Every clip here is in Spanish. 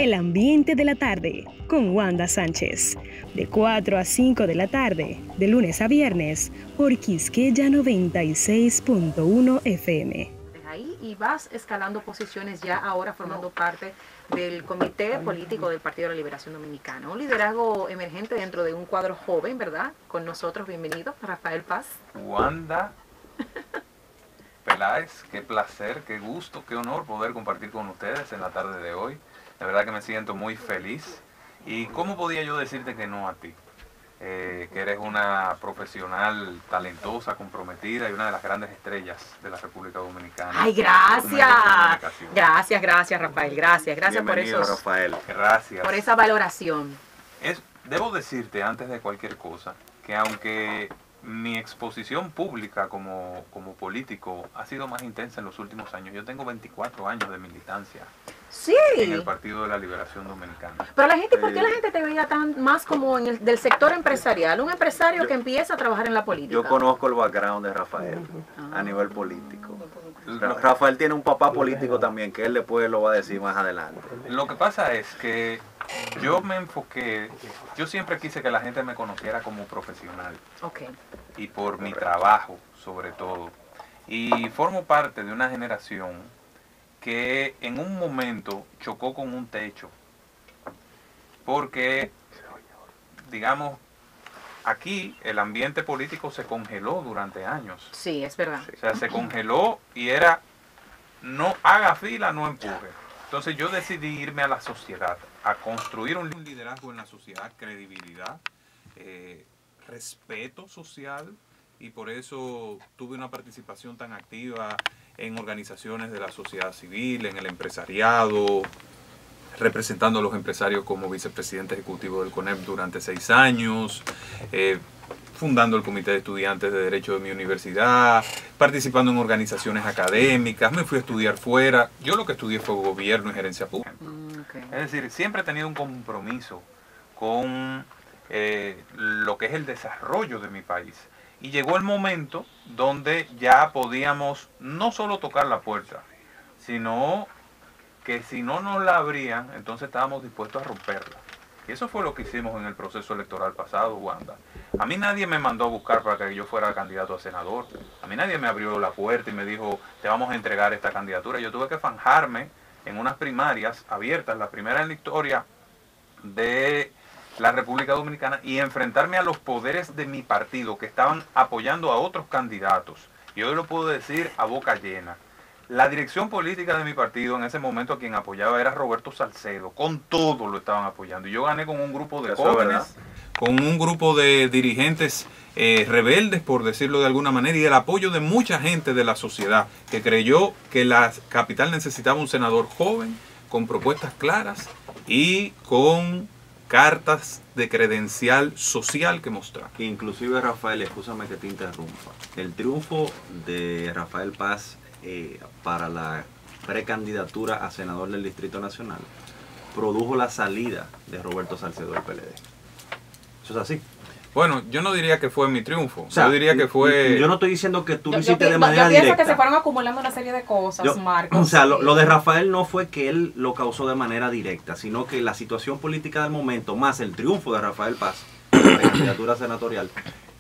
El ambiente de la tarde con Wanda Sánchez. De 4 a 5 de la tarde, de lunes a viernes, por Quisqueya 96.1 FM. Ahí y vas escalando posiciones ya ahora formando parte del Comité Político del Partido de la Liberación Dominicana. Un liderazgo emergente dentro de un cuadro joven, ¿verdad? Con nosotros, bienvenido, Rafael Paz. Wanda Peláez, qué placer, qué gusto, qué honor poder compartir con ustedes en la tarde de hoy. De verdad que me siento muy feliz. ¿Y cómo podía yo decirte que no a ti? Que eres una profesional talentosa, comprometida y una de las grandes estrellas de la República Dominicana. ¡Ay, gracias! Gracias, Rafael. Gracias por eso. Rafael. Gracias. Por esa valoración. Debo decirte, antes de cualquier cosa, que aunque mi exposición pública como político ha sido más intensa en los últimos años, yo tengo 24 años de militancia. Sí. En el Partido de la Liberación Dominicana. Pero la gente, ¿por qué la gente te veía más como en del sector empresarial? Un empresario que empieza a trabajar en la política. Yo conozco el background de Rafael a nivel político. Rafael tiene un papá político también, que él después lo va a decir más adelante. Lo que pasa es que yo me enfoqué, yo siempre quise que la gente me conociera como profesional. Okay. Y por mi trabajo, sobre todo. Y formo parte de una generación que en un momento chocó con un techo, porque, digamos, aquí el ambiente político se congeló durante años. Sí, es verdad. O sea, se congeló y era, no haga fila, no empuje. Entonces yo decidí irme a la sociedad, a construir un liderazgo en la sociedad, credibilidad, respeto social, y por eso tuve una participación tan activa en organizaciones de la sociedad civil, en el empresariado, representando a los empresarios como vicepresidente ejecutivo del CONEP durante 6 años, fundando el Comité de Estudiantes de Derecho de mi universidad, participando en organizaciones académicas, me fui a estudiar fuera. Yo lo que estudié fue gobierno y gerencia pública. Okay. Es decir, siempre he tenido un compromiso con lo que es el desarrollo de mi país. Y llegó el momento donde ya podíamos no solo tocar la puerta, sino que si no nos la abrían, entonces estábamos dispuestos a romperla. Y eso fue lo que hicimos en el proceso electoral pasado, Wanda. A mí nadie me mandó a buscar para que yo fuera candidato a senador. A mí nadie me abrió la puerta y me dijo, te vamos a entregar esta candidatura. Yo tuve que fanjarme en unas primarias abiertas, la primera en la historia de la República Dominicana, y enfrentarme a los poderes de mi partido que estaban apoyando a otros candidatos. Y hoy lo puedo decir a boca llena. La dirección política de mi partido en ese momento a quien apoyaba era Roberto Salcedo. Con todo lo estaban apoyando. Y yo gané con un grupo de jóvenes, con un grupo de dirigentes rebeldes, por decirlo de alguna manera, y el apoyo de mucha gente de la sociedad que creyó que la capital necesitaba un senador joven, con propuestas claras y con cartas de credencial social que mostrar. Inclusive, Rafael, escúchame que te interrumpa. El triunfo de Rafael Paz para la precandidatura a senador del Distrito Nacional produjo la salida de Roberto Salcedo del PLD. ¿Eso es así? Bueno, yo no diría que fue mi triunfo. O sea, yo diría que fue... Yo no estoy diciendo que tú lo hiciste de manera directa. Yo pienso que se fueron acumulando una serie de cosas, Marcos. O sea, lo de Rafael no fue que él lo causó de manera directa, sino que la situación política del momento, más el triunfo de Rafael Paz en la candidatura senatorial,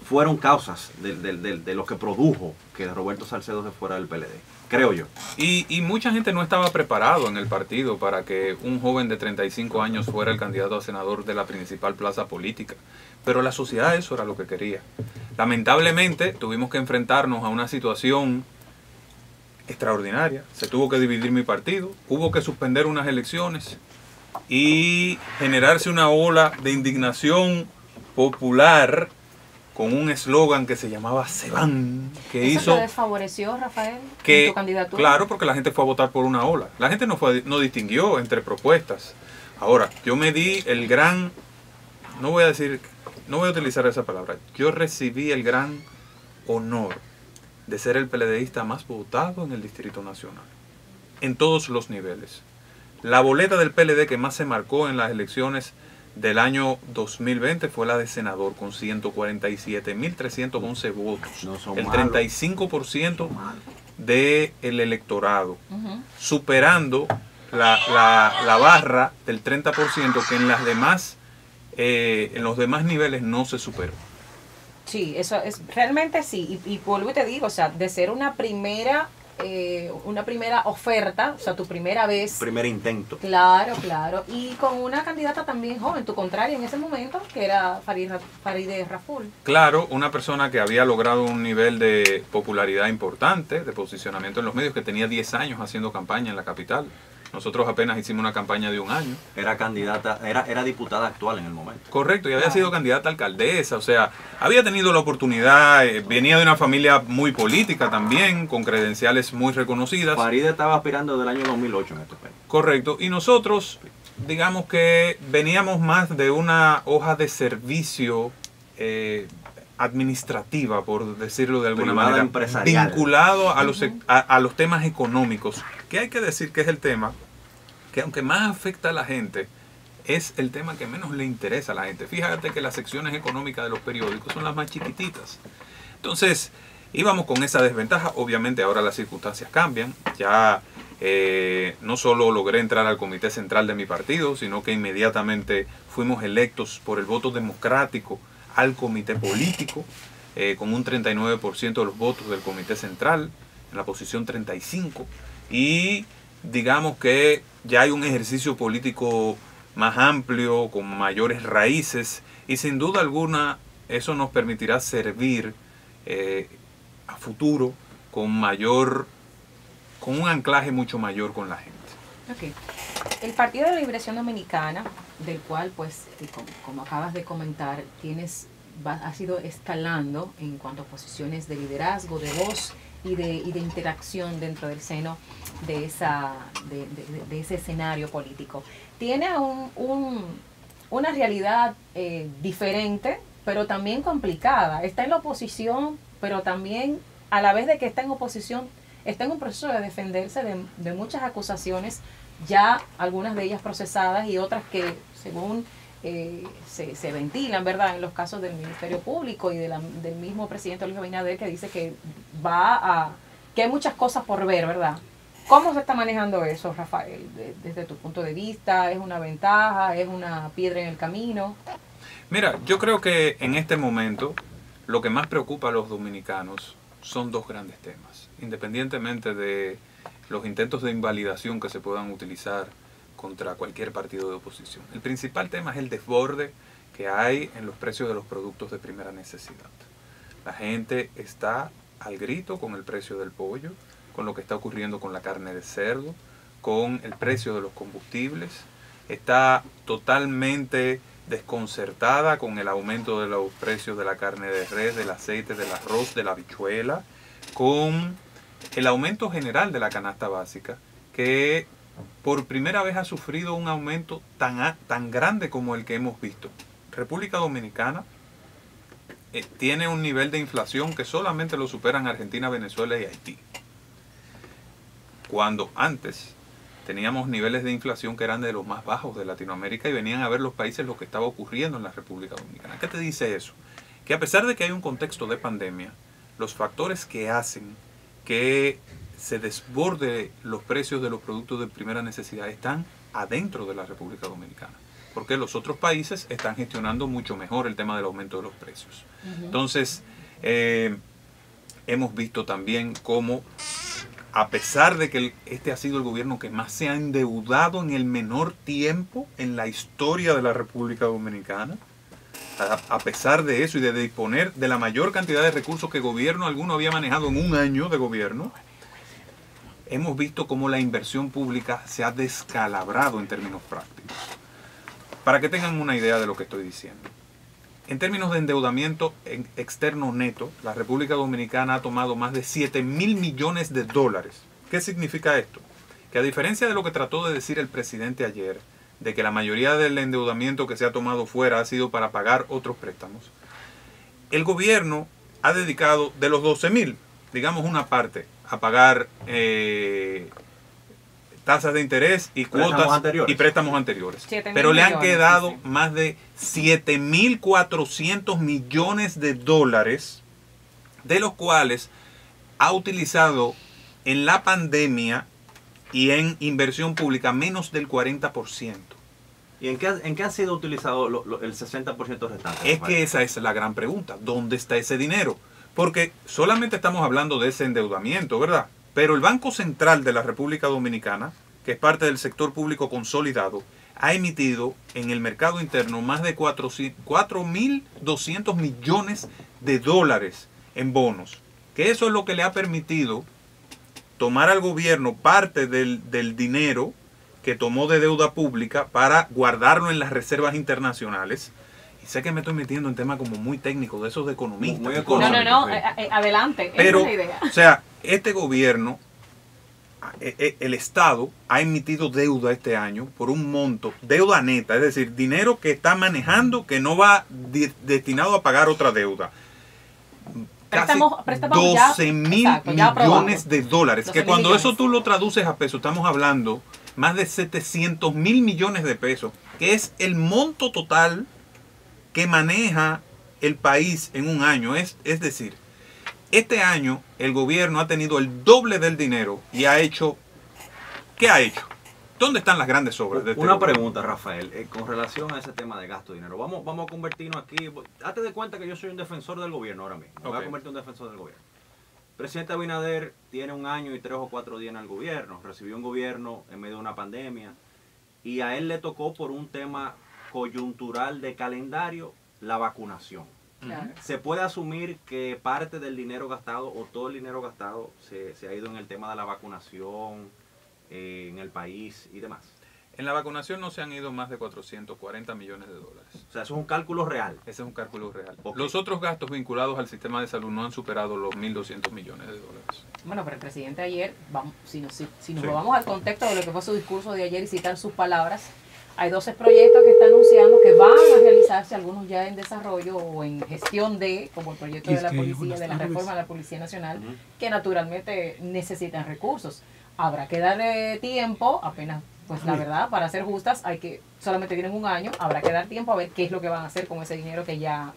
fueron causas de lo que produjo que Roberto Salcedo se fuera del PLD, creo yo. Y mucha gente no estaba preparado en el partido para que un joven de 35 años fuera el candidato a senador de la principal plaza política. Pero la sociedad eso era lo que quería. Lamentablemente tuvimos que enfrentarnos a una situación extraordinaria. Se tuvo que dividir mi partido, hubo que suspender unas elecciones y generarse una ola de indignación popular con un eslogan que se llamaba Se van, que ¿Eso hizo... te desfavoreció, Rafael, en tu candidatura? Claro, porque la gente fue a votar por una ola. La gente no distinguió entre propuestas. Ahora, yo me di el gran... No voy a utilizar esa palabra. Yo recibí el gran honor de ser el PLDista más votado en el Distrito Nacional, en todos los niveles. La boleta del PLD que más se marcó en las elecciones del año 2020 fue la de senador, con 147.311 votos, el 35% del electorado, superando la barra del 30% que en los demás niveles no se superó. Sí, eso es realmente sí. Y vuelvo y te digo, o sea, de ser una primera oferta, o sea, tu primera vez. Primer intento. Claro, claro. Y con una candidata también joven, tu contraria en ese momento, que era Farideh Raful. Claro, una persona que había logrado un nivel de popularidad importante, de posicionamiento en los medios, que tenía 10 años haciendo campaña en la capital. Nosotros apenas hicimos una campaña de 1 año. Era candidata, era diputada actual en el momento. Correcto, y había sido candidata a alcaldesa, o sea, había tenido la oportunidad, venía de una familia muy política también, con credenciales muy reconocidas. Farideh estaba aspirando desde el año 2008 en este país. Correcto, y nosotros, digamos que veníamos más de una hoja de servicio administrativa, por decirlo de alguna Privada, manera, empresarial, vinculado a los temas económicos, que hay que decir que es el tema que aunque más afecta a la gente, es el tema que menos le interesa a la gente. Fíjate que las secciones económicas de los periódicos son las más chiquititas. Entonces, íbamos con esa desventaja. Obviamente ahora las circunstancias cambian. Ya no solo logré entrar al comité central de mi partido, sino que inmediatamente fuimos electos por el voto democrático al comité político, con un 39% de los votos del comité central, en la posición 35. Y digamos que ya hay un ejercicio político más amplio, con mayores raíces, y sin duda alguna eso nos permitirá servir a futuro con un anclaje mucho mayor con la gente. Okay. El Partido de la Liberación Dominicana, del cual, pues, como acabas de comentar, has ido escalando en cuanto a posiciones de liderazgo, de voz y de interacción dentro del seno de ese escenario político. Tiene una realidad diferente, pero también complicada. Está en la oposición, pero también, a la vez de que está en oposición, está en un proceso de defenderse de muchas acusaciones, ya algunas de ellas procesadas y otras que, según se ventilan, ¿verdad?, en los casos del Ministerio Público y del mismo presidente Luis Abinader, que dice que que hay muchas cosas por ver, ¿verdad? ¿Cómo se está manejando eso, Rafael? Desde tu punto de vista, ¿es una ventaja? ¿Es una piedra en el camino? Mira, yo creo que en este momento lo que más preocupa a los dominicanos son 2 grandes temas, independientemente de los intentos de invalidación que se puedan utilizar contra cualquier partido de oposición. El principal tema es el desborde que hay en los precios de los productos de primera necesidad. La gente está al grito con el precio del pollo, con lo que está ocurriendo con la carne de cerdo, con el precio de los combustibles. Está totalmente desconcertada con el aumento de los precios de la carne de res, del aceite, del arroz, de la habichuela, con el aumento general de la canasta básica, que por primera vez ha sufrido un aumento tan grande como el que hemos visto. República Dominicana tiene un nivel de inflación que solamente lo superan Argentina, Venezuela y Haití. Cuando antes teníamos niveles de inflación que eran de los más bajos de Latinoamérica y venían a ver los países lo que estaba ocurriendo en la República Dominicana. ¿Qué te dice eso? Que a pesar de que hay un contexto de pandemia, los factores que hacen que se desborde los precios de los productos de primera necesidad están adentro de la República Dominicana, porque los otros países están gestionando mucho mejor el tema del aumento de los precios. Entonces, hemos visto también cómo, a pesar de que este ha sido el gobierno que más se ha endeudado en el menor tiempo en la historia de la República Dominicana, a pesar de eso y de disponer de la mayor cantidad de recursos que gobierno alguno había manejado en un año de gobierno, hemos visto cómo la inversión pública se ha descalabrado en términos prácticos. Para que tengan una idea de lo que estoy diciendo. En términos de endeudamiento externo neto, la República Dominicana ha tomado más de 7.000 millones de dólares. ¿Qué significa esto? Que a diferencia de lo que trató de decir el presidente ayer, de que la mayoría del endeudamiento que se ha tomado fuera ha sido para pagar otros préstamos, el gobierno ha dedicado de los 12.000, digamos una parte, a pagar tasas de interés y cuotas y préstamos anteriores. Pero le han quedado más de 7.400 millones de dólares, de los cuales ha utilizado en la pandemia y en inversión pública menos del 40%. ¿Y en qué ha sido utilizado el 60% restante? Es que esa es la gran pregunta. ¿Dónde está ese dinero? Porque solamente estamos hablando de ese endeudamiento, ¿verdad? Pero el Banco Central de la República Dominicana, que es parte del sector público consolidado, ha emitido en el mercado interno más de 4.200 millones de dólares en bonos. Que eso es lo que le ha permitido tomar al gobierno parte del dinero que tomó de deuda pública para guardarlo en las reservas internacionales. Y sé que me estoy metiendo en temas como muy técnicos, de esos de economistas. Muy No, adelante. Pero, esa es la idea. o sea, este gobierno, el Estado, ha emitido deuda este año por un monto, deuda neta, es decir, dinero que está manejando que no va destinado a pagar otra deuda. Casi Préstamos 12 mil millones de dólares, que cuando millones. eso tú lo traduces a pesos, estamos hablando más de 700 mil millones de pesos, que es el monto total que maneja el país en un año. Es decir, este año el gobierno ha tenido el doble del dinero y ha hecho... ¿Qué ha hecho? ¿Dónde están las grandes obras de este Una gobierno? pregunta, Rafael, con relación a ese tema de gasto de dinero. Vamos a convertirnos aquí. Hazte de cuenta que yo soy un defensor del gobierno ahora mismo. Me voy a convertir en un defensor del gobierno. El presidente Abinader tiene 1 año y 3 o 4 días en el gobierno. Recibió un gobierno en medio de una pandemia. Y a él le tocó por un tema coyuntural de calendario la vacunación. Claro. Se puede asumir que parte del dinero gastado o todo el dinero gastado se ha ido en el tema de la vacunación en el país y demás. En la vacunación no se han ido más de 440 millones de dólares. O sea, eso es un cálculo real. Ese es un cálculo real. Ok. Los otros gastos vinculados al sistema de salud no han superado los 1.200 millones de dólares. Bueno, pero el presidente ayer, si nos Sí. vamos al contexto de lo que fue su discurso de ayer y citar sus palabras, hay 12 proyectos que está anunciando que van a realizarse, algunos ya en desarrollo o en gestión de, como el proyecto de la policía, de la reforma de la Policía Nacional, que naturalmente necesitan recursos. Habrá que darle tiempo, apenas, pues la verdad, para ser justas, solamente tienen 1 año, habrá que dar tiempo a ver qué es lo que van a hacer con ese dinero que ya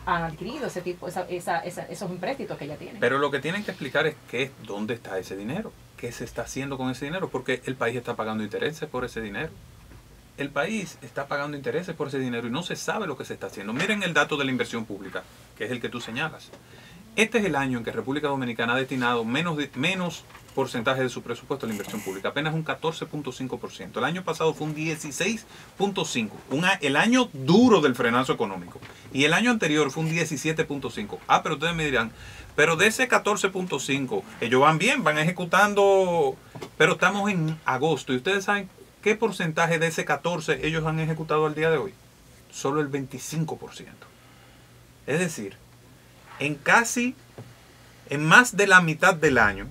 han adquirido, esos empréstitos que ya tienen. Pero lo que tienen que explicar es dónde está ese dinero, qué se está haciendo con ese dinero, porque el país está pagando intereses por ese dinero. El país está pagando intereses por ese dinero y no se sabe lo que se está haciendo. Miren el dato de la inversión pública, que es el que tú señalas. Este es el año en que República Dominicana ha destinado menos porcentaje de su presupuesto a la inversión pública, apenas un 14.5%. El año pasado fue un 16.5%, el año duro del frenazo económico. Y el año anterior fue un 17.5%. Pero ustedes me dirán, pero de ese 14.5%, ellos van bien, van ejecutando, pero estamos en agosto y ustedes saben qué porcentaje de ese 14% ellos han ejecutado al día de hoy. Solo el 25%. Es decir, en más de la mitad del año,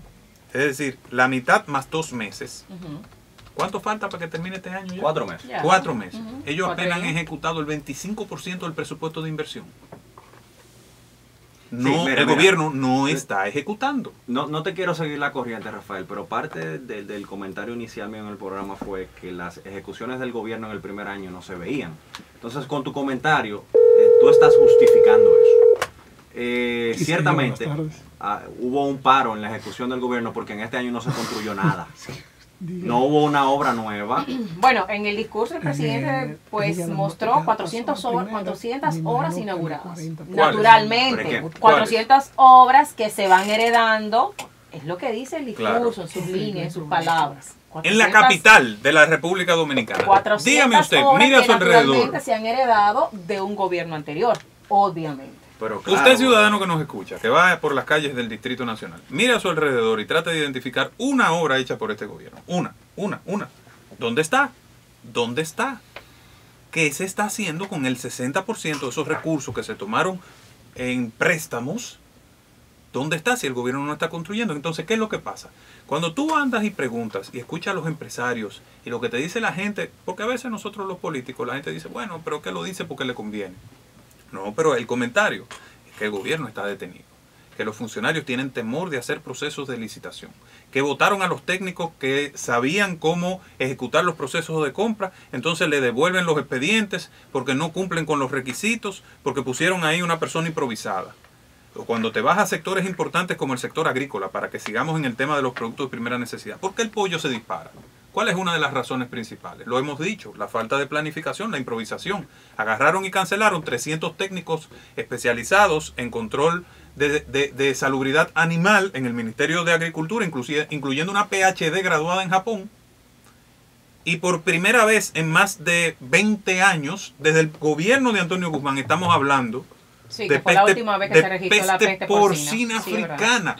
es decir, la mitad más 2 meses. ¿Cuánto falta para que termine este año ya? 4 meses. Ya. 4 meses. Ellos 4 apenas han años. ejecutado el 25% del presupuesto de inversión. Sí, No, mira, el mira. gobierno no está ejecutando. No te quiero seguir la corriente, Rafael, pero parte del comentario inicial mío en el programa fue que las ejecuciones del gobierno en el primer año no se veían. Entonces, con tu comentario, tú estás justificando eso. Sí, Ciertamente, señor, buenas tardes. hubo un paro en la ejecución del gobierno porque en este año no se construyó nada. No hubo una obra nueva. Bueno, en el discurso el presidente pues mostró 400 obras inauguradas. Naturalmente, ¿Cuáles? 400 obras que se van heredando, es lo que dice el discurso, Claro. en sus líneas, en sus palabras. En la 400 capital de la República Dominicana. 400 Dígame usted, obras mire a que su alrededor. naturalmente se han heredado de un gobierno anterior, obviamente. Pero claro, Usted, ciudadano que nos escucha, que va por las calles del Distrito Nacional, mire a su alrededor y trate de identificar una obra hecha por este gobierno. Una. ¿Dónde está? ¿Dónde está? ¿Qué se está haciendo con el 60% de esos recursos que se tomaron en préstamos? ¿Dónde está si el gobierno no está construyendo? Entonces, ¿qué es lo que pasa? Cuando tú andas y preguntas y escuchas a los empresarios y lo que te dice la gente, porque a veces nosotros los políticos, la gente dice, bueno, pero ¿qué lo dice porque le conviene? No, pero el comentario es que el gobierno está detenido, que los funcionarios tienen temor de hacer procesos de licitación, que votaron a los técnicos que sabían cómo ejecutar los procesos de compra, entonces le devuelven los expedientes porque no cumplen con los requisitos, porque pusieron ahí una persona improvisada. o cuando te vas a sectores importantes como el sector agrícola, para que sigamos en el tema de los productos de primera necesidad, ¿por qué el pollo se dispara? ¿Cuál es una de las razones principales? Lo hemos dicho, la falta de planificación, la improvisación. Agarraron y cancelaron 300 técnicos especializados en control de salubridad animal en el Ministerio de Agricultura, incluyendo una PhD graduada en Japón. Y por primera vez en más de 20 años, desde el gobierno de Antonio Guzmán, estamos hablando Sí, de que fue la última vez que se registró la peste porcina Sí, africana.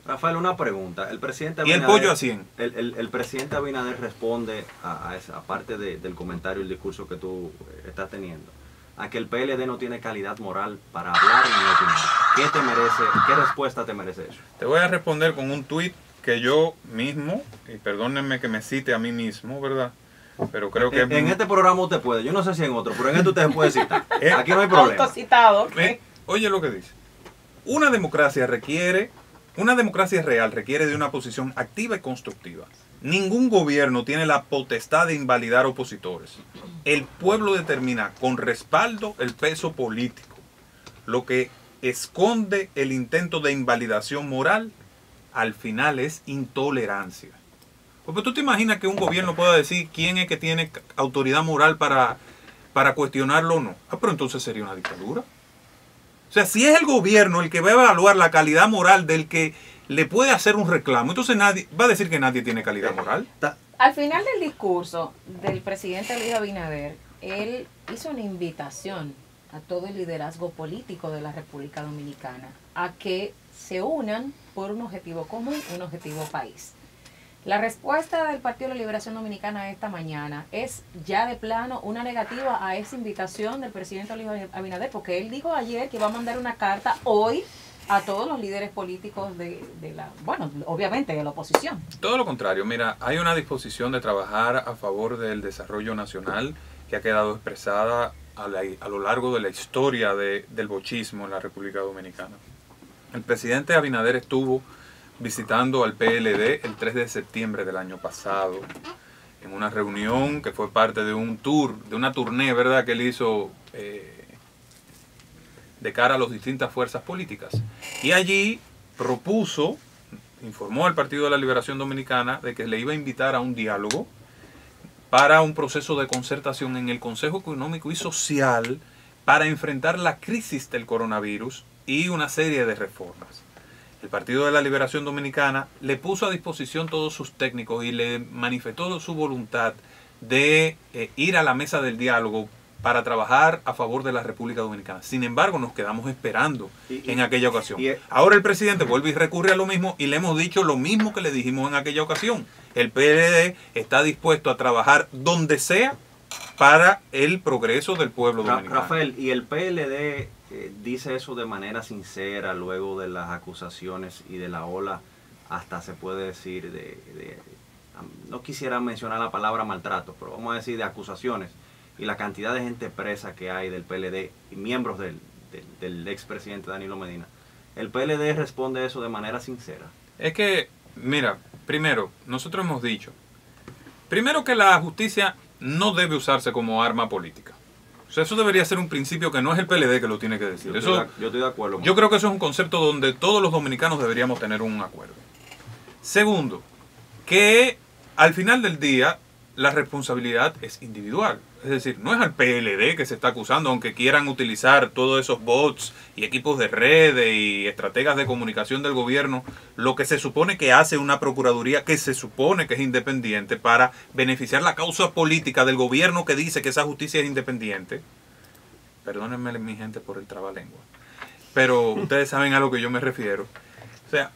Rafael, una pregunta. El presidente Y el pollo a 100. El presidente Abinader responde a esa parte del comentario, el discurso que tú estás teniendo, a que el PLD no tiene calidad moral para hablar ni opinar. ¿Qué te merece? ¿Qué respuesta te merece eso? Te voy a responder con un tuit que yo mismo, y perdónenme que me cite a mí mismo, ¿verdad? Pero creo que... En este programa usted puede, yo no sé si en otro, pero en este usted se puede citar. Aquí no hay problema. Autocitado. Oye lo que dice. Una democracia real requiere de una posición activa y constructiva. Ningún gobierno tiene la potestad de invalidar opositores. El pueblo determina con respaldo el peso político. Lo que esconde el intento de invalidación moral, al final es intolerancia. Porque tú te imaginas que un gobierno pueda decir quién es que tiene autoridad moral para cuestionarlo o no. Pero entonces sería una dictadura. O sea, si es el gobierno el que va a evaluar la calidad moral del que le puede hacer un reclamo, entonces nadie va a decir que nadie tiene calidad moral. Al final del discurso del presidente Luis Abinader, él hizo una invitación a todo el liderazgo político de la República Dominicana a que se unan por un objetivo común, un objetivo país. La respuesta del Partido de la Liberación Dominicana esta mañana es ya de plano una negativa a esa invitación del presidente Luis Abinader, porque él dijo ayer que va a mandar una carta hoy a todos los líderes políticos de la, bueno, obviamente de la oposición. Todo lo contrario, mira, hay una disposición de trabajar a favor del desarrollo nacional que ha quedado expresada a lo largo de la historia del bochismo en la República Dominicana. El presidente Abinader estuvo visitando al PLD el 3 de septiembre del año pasado, en una reunión que fue parte de un tour, de una tournée, ¿verdad?, que él hizo de cara a las distintas fuerzas políticas. Y allí propuso, informó al Partido de la Liberación Dominicana de que le iba a invitar a un diálogo para un proceso de concertación en el Consejo Económico y Social para enfrentar la crisis del coronavirus y una serie de reformas. El Partido de la Liberación Dominicana le puso a disposición todos sus técnicos y le manifestó su voluntad de ir a la mesa del diálogo para trabajar a favor de la República Dominicana. Sin embargo, nos quedamos esperando en aquella ocasión. Ahora el presidente vuelve y recurre a lo mismo y le hemos dicho lo mismo que le dijimos en aquella ocasión. El PLD está dispuesto a trabajar donde sea para el progreso del pueblo dominicano. Rafael, ¿y el PLD dice eso de manera sincera luego de las acusaciones y de la ola, hasta se puede decir no quisiera mencionar la palabra maltrato, pero vamos a decir de acusaciones, y la cantidad de gente presa que hay del PLD y miembros del expresidente Danilo Medina? ¿El PLD responde eso de manera sincera? Es que, mira, primero, nosotros hemos dicho, primero que la justicia no debe usarse como arma política. O sea, eso debería ser un principio que no es el PLD que lo tiene que decir. Yo estoy de acuerdo. Yo creo que eso es un concepto donde todos los dominicanos deberíamos tener un acuerdo. Segundo, que al final del día la responsabilidad es individual. Es decir, no es al PLD que se está acusando, aunque quieran utilizar todos esos bots y equipos de redes y estrategas de comunicación del gobierno, lo que se supone que hace una procuraduría que se supone que es independiente para beneficiar la causa política del gobierno que dice que esa justicia es independiente. Perdónenme mi gente por el trabalengua, pero ustedes saben a lo que yo me refiero. O sea,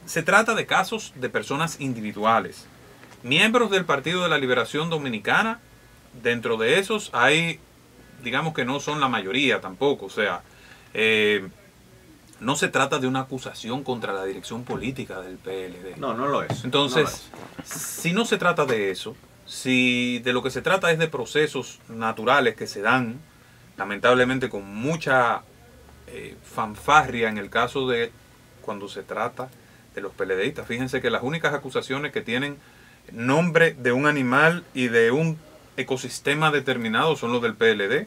se trata de casos de personas individuales. Miembros del Partido de la Liberación Dominicana, dentro de esos hay, digamos que no son la mayoría tampoco, o sea, no se trata de una acusación contra la dirección política del PLD. No, no lo es. Entonces, no lo es. Si no se trata de eso, si de lo que se trata es de procesos naturales que se dan, lamentablemente con mucha fanfarria en el caso de cuando se trata de los PLDistas. Fíjense que las únicas acusaciones que tienen nombre de un animal y de un ecosistema determinado son los del PLD.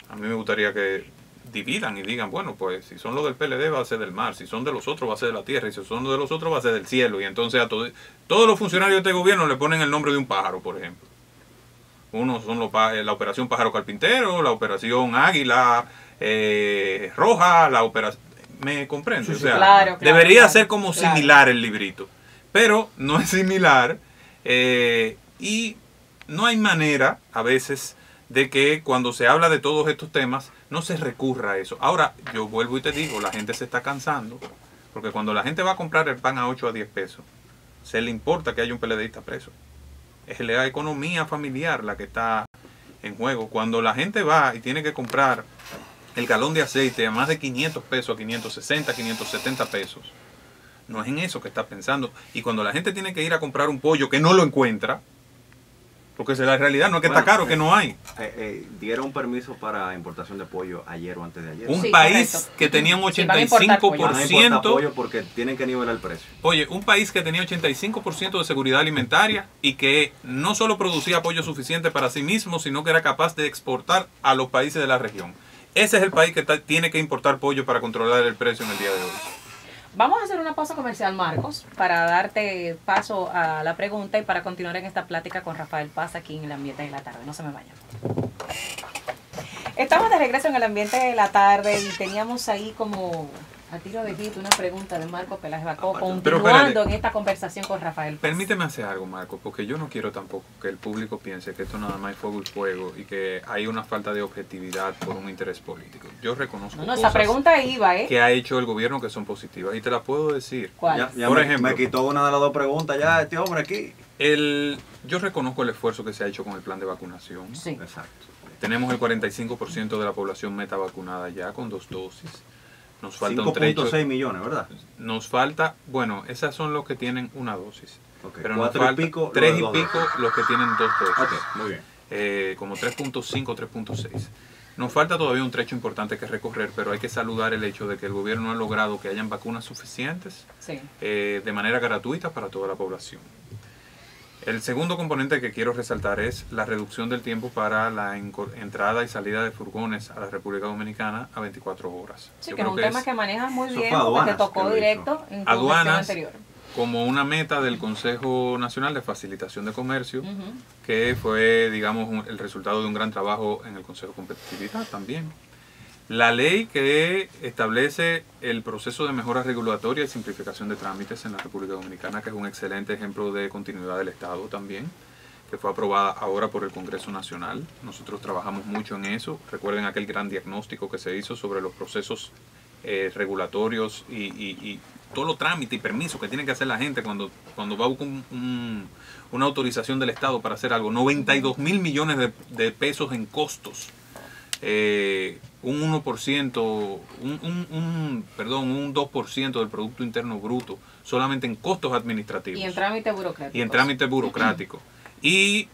A mí me gustaría que dividan y digan, bueno, pues si son los del PLD va a ser del mar, si son de los otros va a ser de la tierra, y si son de los otros va a ser del cielo. Y entonces a todos los funcionarios de este gobierno le ponen el nombre de un pájaro, por ejemplo. Unos son la operación Pájaro Carpintero, la operación Águila Roja, la operación... ¿Me comprende? Sí, o sea, claro, debería ser como similar el librito, pero no es similar y no hay manera a veces de que cuando se habla de todos estos temas no se recurra a eso. Ahora, yo vuelvo y te digo, la gente se está cansando, porque cuando la gente va a comprar el pan a 8 a 10 pesos, se le importa que haya un PLDista preso. Es la economía familiar la que está en juego. Cuando la gente va y tiene que comprar el galón de aceite a más de 500 pesos, a 560, 570 pesos, no es en eso que está pensando. Y cuando la gente tiene que ir a comprar un pollo que no lo encuentra, porque la realidad no es que está caro, que no hay. Dieron un permiso para importación de pollo ayer o antes de ayer. Un país correcto. que tenía un Van a importar 85%, pollo porque tienen que nivelar el precio. oye, un país que tenía 85% de seguridad alimentaria y que no solo producía pollo suficiente para sí mismo, sino que era capaz de exportar a los países de la región. Ese es el país que tiene que importar pollo para controlar el precio en el día de hoy. Vamos a hacer una pausa comercial, Marcos, para darte paso a la pregunta y para continuar en esta plática con Rafael Paz aquí en el Ambiente de la Tarde. No se me vayan. Estamos de regreso en el Ambiente de la Tarde y teníamos ahí como a tiro de hit una pregunta de Marco Peláez Bacó, continuando en esta conversación con Rafael Paz. Permíteme hacer algo, Marco, porque yo no quiero tampoco que el público piense que esto nada más es fuego y fuego y que hay una falta de objetividad por un interés político. Yo reconozco No, esa pregunta iba, que ha hecho el gobierno que son positivas y te las puedo decir. ¿Cuál? Ya Por me, ejemplo, me quitó una de las dos preguntas ya este hombre aquí. Yo reconozco el esfuerzo que se ha hecho con el plan de vacunación. Sí. Exacto. Tenemos el 45% de la población meta vacunada ya con 2 dosis. Nos falta un trecho. 5.6 millones, ¿verdad? Nos falta, bueno, esas son los que tienen una dosis. Ok, Pero nos 4 y falta pico, 3 los de y dos pico los que tienen 2 dosis. Ok, muy bien. Como 3.5, 3.6. Nos falta todavía un trecho importante que recorrer, pero hay que saludar el hecho de que el gobierno ha logrado que hayan vacunas suficientes Sí. de manera gratuita para toda la población. El segundo componente que quiero resaltar es la reducción del tiempo para la entrada y salida de furgones a la República Dominicana a 24 horas. Sí, Yo que es creo un tema que manejas muy eso bien fue porque te aduanas tocó que lo directo hizo. en tu gestión Aduanas, anterior. como una meta del Consejo Nacional de Facilitación de Comercio, Ujú. que fue, digamos, el resultado de un gran trabajo en el Consejo de Competitividad también. La ley que establece el proceso de mejora regulatoria y simplificación de trámites en la República Dominicana, que es un excelente ejemplo de continuidad del Estado también, que fue aprobada ahora por el Congreso Nacional. Nosotros trabajamos mucho en eso. Recuerden aquel gran diagnóstico que se hizo sobre los procesos regulatorios y todos los trámites y permisos que tiene que hacer la gente cuando va a buscar una autorización del Estado para hacer algo. 92 mil millones de pesos en costos. Un 1%, un 2% del Producto Interno Bruto, solamente en costos administrativos. Y en trámite burocrático. Y en trámite burocrático. Y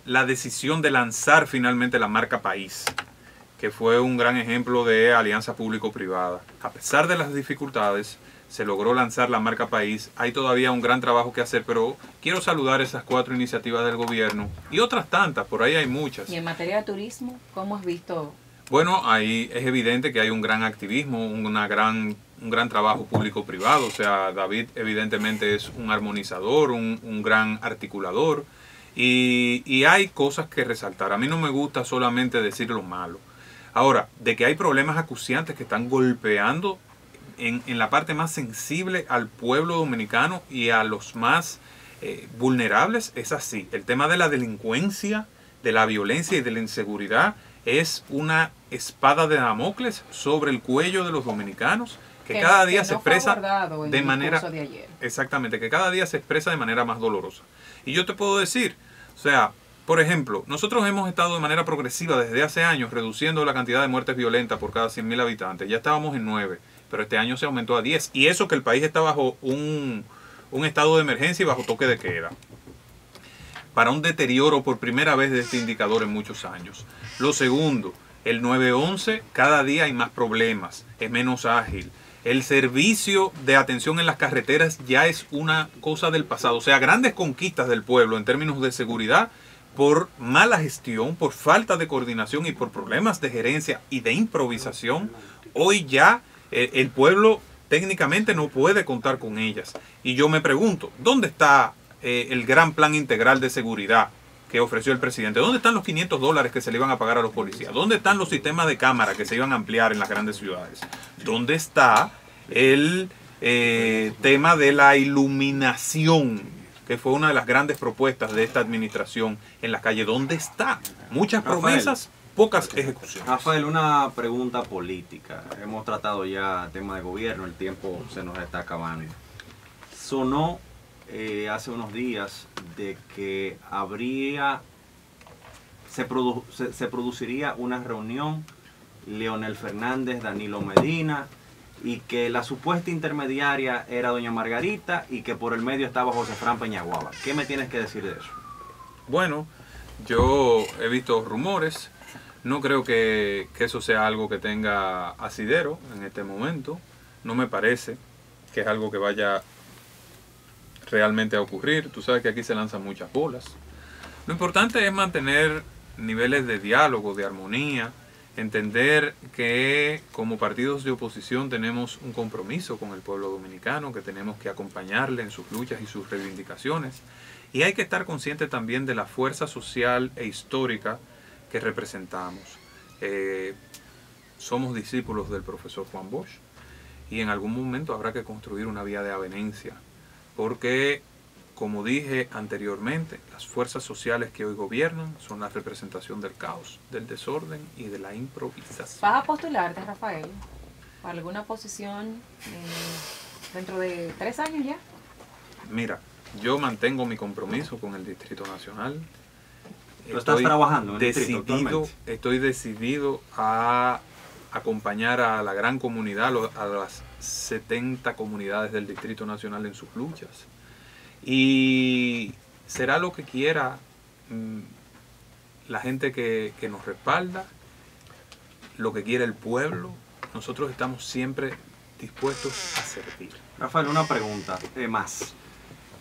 la decisión de lanzar finalmente la marca País, que fue un gran ejemplo de alianza público-privada. A pesar de las dificultades, se logró lanzar la marca País. Hay todavía un gran trabajo que hacer, pero quiero saludar esas 4 iniciativas del gobierno y otras tantas, por ahí hay muchas. Y en materia de turismo, ¿cómo has visto? Bueno, ahí es evidente que hay un gran activismo, un gran trabajo público-privado. O sea, David evidentemente es un armonizador, un gran articulador. Y hay cosas que resaltar. A mí no me gusta solamente decir lo malo. Ahora, de que hay problemas acuciantes que están golpeando en la parte más sensible al pueblo dominicano y a los más vulnerables, es así. El tema de la delincuencia, de la violencia y de la inseguridad es una espada de Damocles sobre el cuello de los dominicanos que cada día se expresa de manera exactamente, que cada día se expresa de manera más dolorosa. Y yo te puedo decir, o sea, por ejemplo, nosotros hemos estado de manera progresiva desde hace años reduciendo la cantidad de muertes violentas por cada 100.000 habitantes. Ya estábamos en 9, pero este año se aumentó a 10. Y eso que el país está bajo un estado de emergencia y bajo toque de queda, para un deterioro por primera vez de este indicador en muchos años. Lo segundo, el 911 cada día hay más problemas, es menos ágil. El servicio de atención en las carreteras ya es una cosa del pasado. O sea, grandes conquistas del pueblo en términos de seguridad, por mala gestión, por falta de coordinación y por problemas de gerencia y de improvisación, hoy ya el pueblo técnicamente no puede contar con ellas. Y yo me pregunto, ¿dónde está el gran plan integral de seguridad que ofreció el presidente? ¿Dónde están los $500 que se le iban a pagar a los policías? ¿Dónde están los sistemas de cámara que se iban a ampliar en las grandes ciudades? ¿Dónde está el tema de la iluminación, que fue una de las grandes propuestas de esta administración en la calle? ¿Dónde está? Muchas promesas, pocas ejecuciones. Rafael, una pregunta política. Hemos tratado ya tema de gobierno, el tiempo se nos está acabando. Sonó hace unos días de que se produciría una reunión Leonel Fernández, Danilo Medina, y que la supuesta intermediaria era doña Margarita y que por el medio estaba José Fran Peñaguaba. ¿Qué me tienes que decir de eso? Bueno, yo he visto rumores, no creo que eso sea algo que tenga asidero en este momento, no me parece que es algo que vaya realmente a ocurrir. Tú sabes que aquí se lanzan muchas bolas. Lo importante es mantener niveles de diálogo, de armonía, entender que como partidos de oposición tenemos un compromiso con el pueblo dominicano, que tenemos que acompañarle en sus luchas y sus reivindicaciones, y hay que estar consciente también de la fuerza social e histórica que representamos. Somos discípulos del profesor Juan Bosch y en algún momento habrá que construir una vía de avenencia, porque, como dije anteriormente, las fuerzas sociales que hoy gobiernan son la representación del caos, del desorden y de la improvisación. ¿Vas a postularte, Rafael, a alguna posición dentro de 3 años ya? Mira, yo mantengo mi compromiso con el Distrito Nacional. ¿Tú estás trabajando en el distrito actualmente? Estoy decidido a acompañar a la gran comunidad, a las 70 comunidades del Distrito Nacional en sus luchas. Y será lo que quiera la gente que nos respalda, lo que quiere el pueblo. Nosotros estamos siempre dispuestos a servir. Rafael, una pregunta más.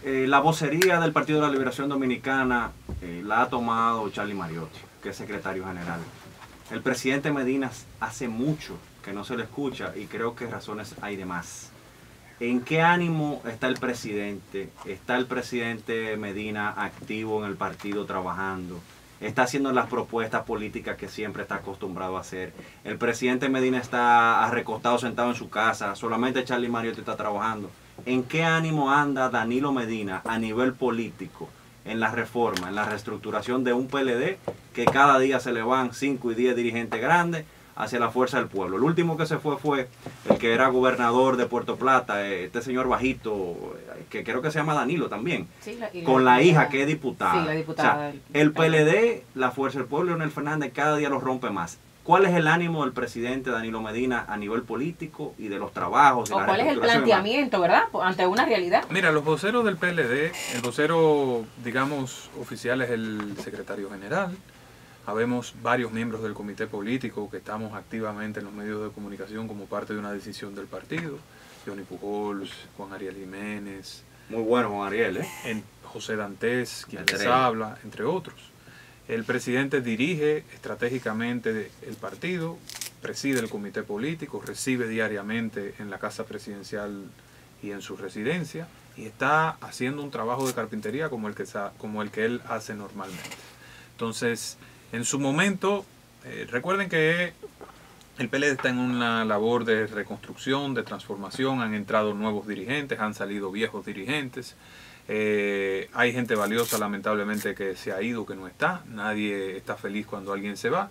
La vocería del Partido de la Liberación Dominicana la ha tomado Charlie Mariotti, que es secretario general. El presidente Medina hace mucho que no se le escucha y creo que razones hay de más. ¿En qué ánimo está el presidente? ¿Está el presidente Medina activo en el partido trabajando? ¿Está haciendo las propuestas políticas que siempre está acostumbrado a hacer? ¿El presidente Medina está recostado, sentado en su casa? ¿Solamente Charlie Mariotti está trabajando? ¿En qué ánimo anda Danilo Medina a nivel político en la reforma, en la reestructuración de un PLD que cada día se le van 5 y 10 dirigentes grandes hacia la fuerza del pueblo? El último que se fue el que era gobernador de Puerto Plata, este señor bajito, que creo que se llama Danilo también, sí, con la hija que es diputada. Sí, la diputada. O sea, el PLD, la fuerza del pueblo, Leonel Fernández, cada día lo rompe más. ¿Cuál es el ánimo del presidente Danilo Medina a nivel político y de los trabajos? ¿O cuál es el planteamiento, verdad, ante una realidad? Mira, los voceros del PLD, el vocero, digamos, oficial es el secretario general. Habemos varios miembros del comité político que estamos activamente en los medios de comunicación como parte de una decisión del partido. Johnny Pujols, Juan Ariel Jiménez. Muy bueno Juan Ariel, José Dantes, quien les habla, entre otros. El presidente dirige estratégicamente el partido, preside el comité político, recibe diariamente en la casa presidencial y en su residencia y está haciendo un trabajo de carpintería como el que él hace normalmente. Entonces, en su momento, recuerden que el PLD está en una labor de reconstrucción, de transformación, han entrado nuevos dirigentes, han salido viejos dirigentes. Hay gente valiosa lamentablemente que se ha ido, que no está, nadie está feliz cuando alguien se va,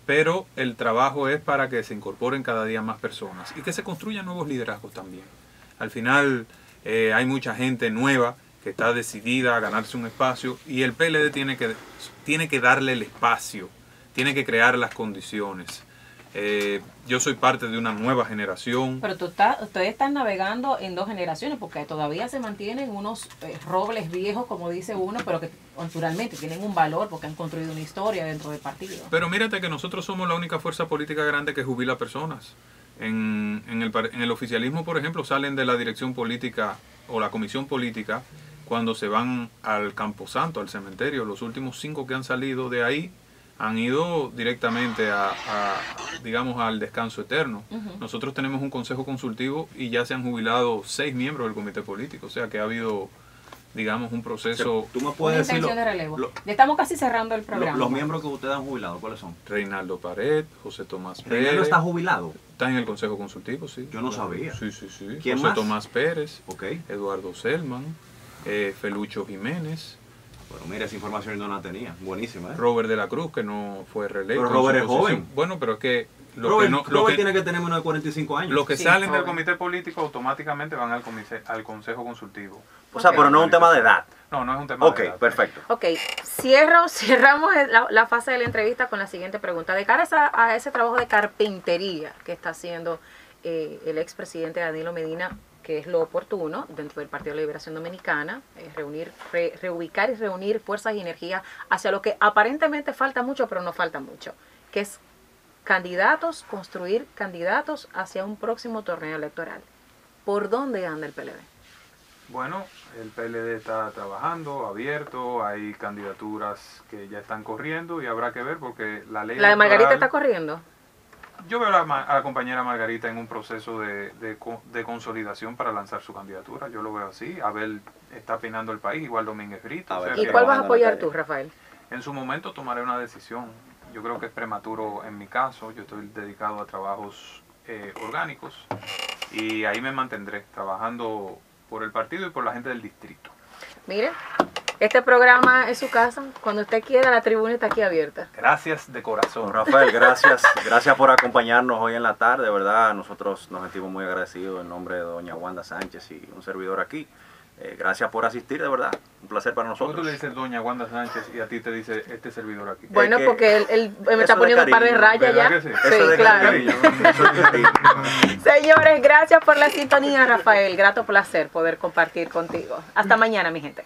pero el trabajo es para que se incorporen cada día más personas y que se construyan nuevos liderazgos también. Al final hay mucha gente nueva que está decidida a ganarse un espacio y el PLD tiene que darle el espacio, tiene que crear las condiciones. Yo soy parte de una nueva generación. Pero ustedes están navegando en 2 generaciones porque todavía se mantienen unos robles viejos, como dice uno, pero que naturalmente tienen un valor porque han construido una historia dentro del partido. Pero mírate que nosotros somos la única fuerza política grande que jubila personas. En el oficialismo, por ejemplo, salen de la dirección política o la comisión política cuando se van al Camposanto, al cementerio. Los últimos 5 que han salido de ahí han ido directamente digamos, al descanso eterno. Nosotros tenemos un consejo consultivo y ya se han jubilado 6 miembros del comité político, o sea que ha habido, digamos, un proceso. ¿Tú me Una puedes decir intención de relevo. Estamos casi cerrando el programa. los miembros que ustedes han jubilado, cuáles son? Reinaldo Pared, José Tomás Pérez. ¿Reinaldo está jubilado? Está en el consejo consultivo, sí. Yo no sabía. Sí. ¿Quién José más? Tomás Pérez, Ok. Eduardo Selman, Felucho Jiménez, Bueno, mira, esa información yo no la tenía. Buenísima, ¿eh? Robert de la Cruz, que no fue reelecto. Pero Robert en su es posición. joven. Bueno, pero es que Robert tiene que tener menos de 45 años. los que Sí, salen del joven. comité político automáticamente van al consejo consultivo. O sea, pero no es un tema de edad. No, no es un tema Ok, de edad. perfecto. Ok, cerramos la fase de la entrevista con la siguiente pregunta. De cara a ese trabajo de carpintería que está haciendo el expresidente Danilo Medina, que es lo oportuno dentro del Partido de la Liberación Dominicana, reubicar y reunir fuerzas y energía hacia lo que aparentemente falta mucho, pero no falta mucho, que es construir candidatos hacia un próximo torneo electoral. ¿Por dónde anda el PLD? Bueno, el PLD está trabajando, abierto, hay candidaturas que ya están corriendo y habrá que ver porque la ley ¿La de Margarita electoral- está corriendo? Yo veo a la compañera Margarita en un proceso de consolidación para lanzar su candidatura. Yo lo veo así. Abel está peinando el país, igual Domínguez Brito. A o ver, sea ¿Y que cuál vas a trabajando en la apoyar calle. tú, Rafael? en su momento tomaré una decisión. Yo creo que es prematuro en mi caso. Yo estoy dedicado a trabajos orgánicos y ahí me mantendré trabajando por el partido y por la gente del distrito. Mire, este programa es su casa. Cuando usted quiera, la tribuna está aquí abierta. Gracias de corazón. Don Rafael, gracias por acompañarnos hoy en la tarde, de verdad, nosotros nos sentimos muy agradecidos en nombre de doña Wanda Sánchez y un servidor aquí. Gracias por asistir, de verdad, un placer para ¿Por qué tú nosotros. le dices doña Wanda Sánchez y a ti te dice este servidor aquí? Bueno, que porque él me está eso de poniendo un par de cariño, rayas ya. ¿verdad que sí? Eso de claro. cariño, eso de cariño. Señores, gracias por la sintonía, Rafael. Grato placer poder compartir contigo. Hasta mañana, mi gente.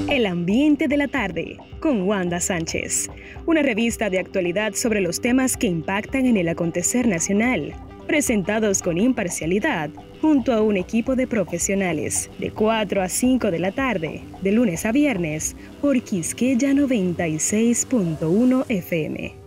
El ambiente de la tarde con Wanda Sánchez, una revista de actualidad sobre los temas que impactan en el acontecer nacional, presentados con imparcialidad junto a un equipo de profesionales, de 4 a 5 de la tarde, de lunes a viernes, por Quisqueya 96.1 FM.